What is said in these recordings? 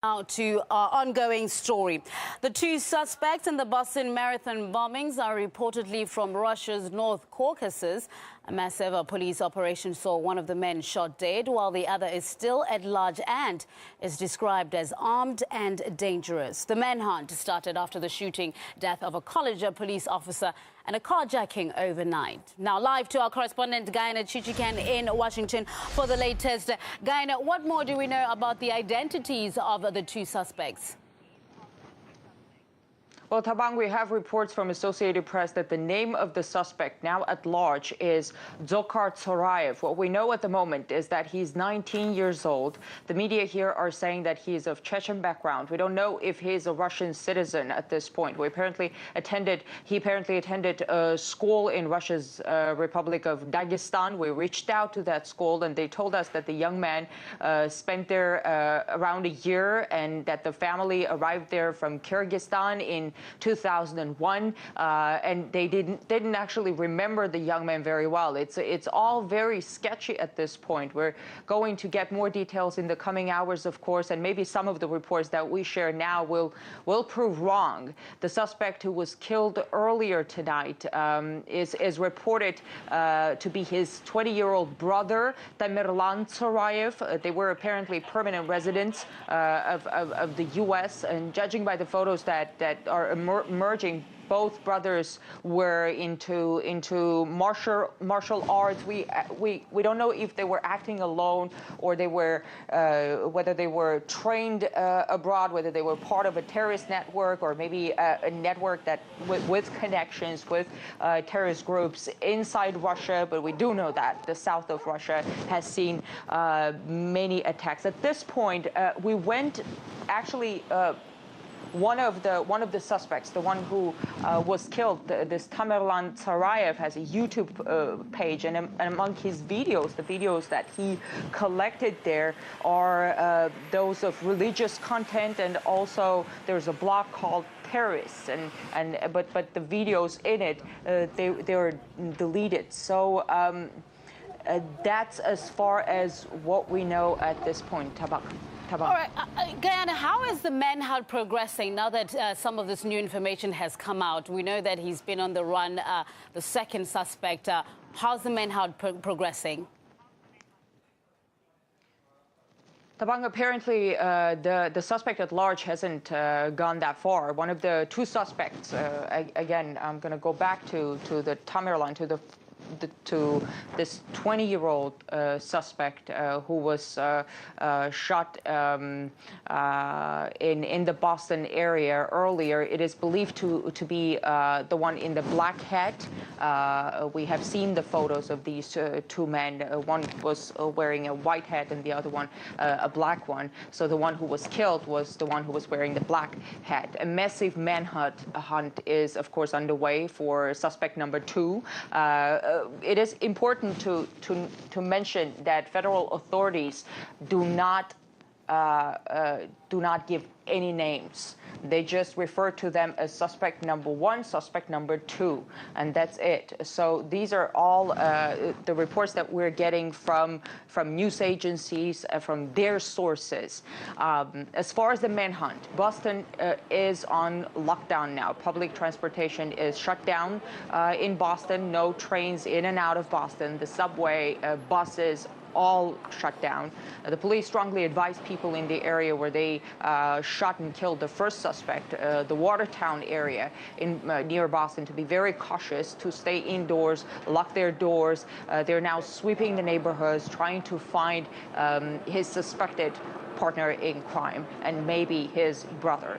Now to our ongoing story. The two suspects in the Boston Marathon bombings are reportedly from Russia's North Caucasus. A massive police operation saw one of the men shot dead, while the other is still at large and is described as armed and dangerous. The manhunt started after the shooting death of a college police officer and a carjacking overnight. Now live to our correspondent Guyana Chichikan in Washington for the latest. Guyana, what more do we know about the identities of the two suspects? Well, Tabang, we have reports from Associated Press that the name of the suspect now at large is Dzhokhar Tsorayev. What we know at the moment is that he's 19 years old. The media here are saying that he is of Chechen background. We don't know if he's a Russian citizen at this point. He apparently attended a school in Russia's Republic of Dagestan. We reached out to that school and they told us that the young man spent there around a year and that the family arrived there from Kyrgyzstan in 2001, and they didn't actually remember the young man very well. It's all very sketchy at this point. We're going to get more details in the coming hours, of course, and maybe some of the reports that we share now will prove wrong. The suspect who was killed earlier tonight is reported to be his 20-year-old brother, Tamerlan Tsorayev. They were apparently permanent residents of the U.S., and judging by the photos that are emerging, both brothers were into martial arts. We don't know if they were acting alone or they were whether they were trained abroad, whether they were part of a terrorist network or maybe a network that with connections with terrorist groups inside Russia. But we do know that the south of Russia has seen many attacks. At this point, we went actually. One of the suspects, the one who was killed, this Tamerlan Tsorayev, has a YouTube page, and among his videos, the videos that he collected there are those of religious content, and also there's a blog called Terrorists, but the videos in it they were deleted. So that's as far as what we know at this point, Tabak. All right, Guyana, how is the manhunt progressing now that some of this new information has come out? We know that he's been on the run, the second suspect. How's the manhunt progressing? Tabang, apparently the suspect at large hasn't gone that far. One of the two suspects, again, I'm going to go back to the Tamerlan, to this 20-year-old suspect who was shot in the Boston area earlier. It is believed to be the one in the black hat. We have seen the photos of these two men. One was wearing a white hat and the other one a black one. So the one who was killed was the one who was wearing the black hat. A massive manhunt is, of course, underway for suspect number 2. It is important to mention that federal authorities do not give any names. They just refer to them as suspect number 1, suspect number 2, and that's it. So these are all the reports that we're getting from news agencies, from their sources. As far as the manhunt, Boston is on lockdown now. Public transportation is shut down in Boston. No trains in and out of Boston. The subway, buses, all shut down. The police strongly advise people in the area where they shot and killed the first suspect, the Watertown area near Boston, to be very cautious, to stay indoors, lock their doors. They're now sweeping the neighborhoods, trying to find his suspected partner in crime and maybe his brother,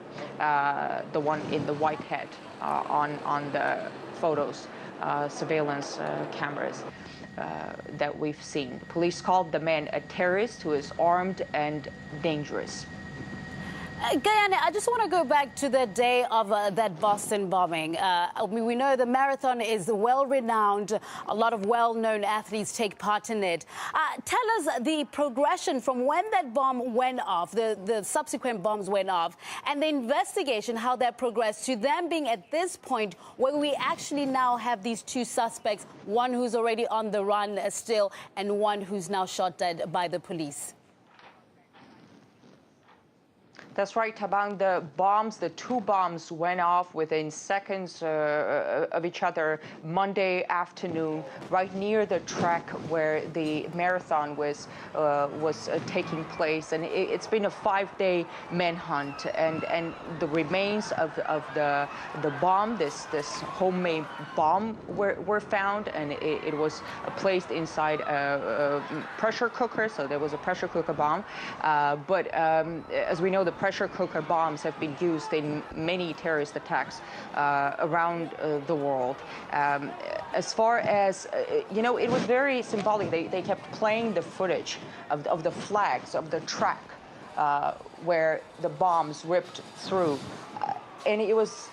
the one in the white hat on the photos, surveillance cameras that we've seen. Police called the man a terrorist who is armed and dangerous. Guyana, I just want to go back to the day of that Boston bombing. We know the marathon is well-renowned. A lot of well-known athletes take part in it. Tell us the progression from when that bomb went off, the subsequent bombs went off, and the investigation, how that progressed to them being at this point where we actually now have these two suspects, one who's already on the run still and one who's now shot dead by the police. That's right, Tabang. The two bombs went off within seconds of each other Monday afternoon, right near the track where the marathon was taking place. And it's been a 5-day manhunt, and the remains of the bomb, this homemade bomb, were found, and it was placed inside a pressure cooker. So there was a pressure cooker bomb, but as we know, the pressure cooker bombs have been used in many terrorist attacks around the world. As far as, it was very symbolic. They kept playing the footage of the flags of the track where the bombs ripped through. And it was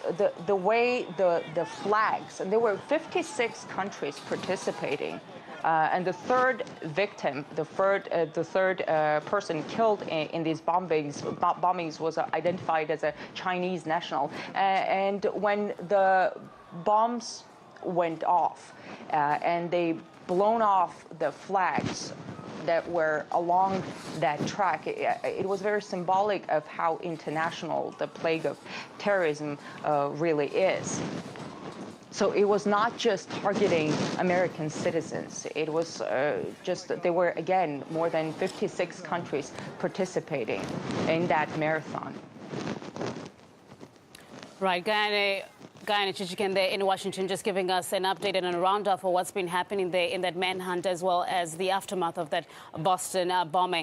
the way the flags, and there were 56 countries participating. And the third victim, the third person killed in these bombings was identified as a Chinese national. And when the bombs went off and they blown off the flags that were along that track, it was very symbolic of how international the plague of terrorism really is. So it was not just targeting American citizens. It was there were, again, more than 56 countries participating in that marathon. Right, Guyana Chichiken there in Washington, just giving us an update and a roundup for what's been happening there in that manhunt, as well as the aftermath of that Boston bombing.